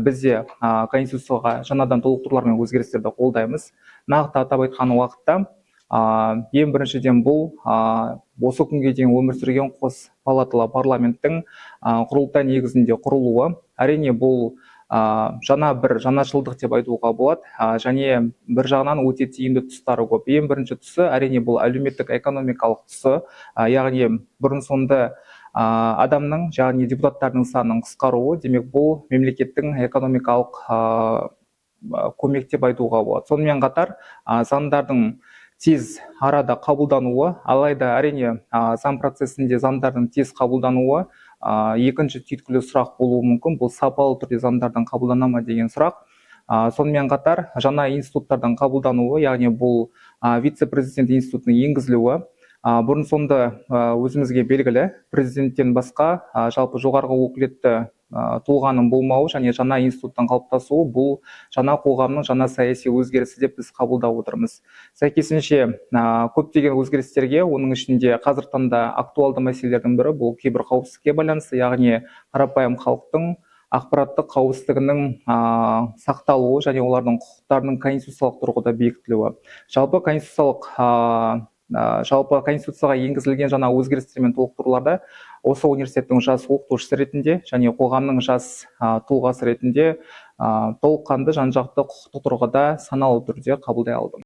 Бізде конституцияға жаңадан толықтырулар мен өзгерістерді қолдаймыз. Нақты атап айтқан уақытта ең біріншіден бұл осы күнге дейін өмір сүрген қос палаталы парламенттің құрылтай негізінде құрылуы. Әрине бұл жаңашылдық деп айтуға болады, және бір жағынан өте тиімді тұстары көп. Ең бірінші тұсы әрине бұл әлеуметтік экономикалық тұсы, яғни бұрын соңды адамның, яғни депутаттардың санының қысқаруы, демек бұл мемлекеттің экономикалық көмек деп айтуға болады. Сонымен қатар заңдардың тез арада қабылдануы, алайда әрине заң процесінде заңдардың тез қабылдануы екінші түйткілі сұрақ болуы мүмкін. Бұл сапалы түрде заңдардың қабылдана ма деген сұрақ. Сонымен қатар жаңа институттардың қабылдануы, яғни бұл вице-президент институтының енгізілуі. Бұрын соңды өзімізге белгілі, президенттен басқа жалпы жоғарғы өкілетті тұлғаның болмауы және жаңа институттың қалыптасуы бұл жаңа қоғамның жаңа саяси өзгерісі деп біз қабылдап отырмыз. Сәйкесінше көптеген өзгерістерге, оның ішінде қазіргі таңда актуалды мәселелердің бірі бұл кибер қауіпсіздікке байланысты, яғни қарапайым халықтың ақпараттық қауіпсіздігінің сақталуы және олардың құқықтарының конституциялық тұрғыда бекітілуі. Жалпы конституцияға енгізілген жаңа өзгерістер мен толықтыруларды осы университеттің жас оқытушысы ретінде және қоғамның жас тұлғасы ретінде толыққанды жан-жақты құқықтық тұрғыда саналы түрде қабылдай алдым.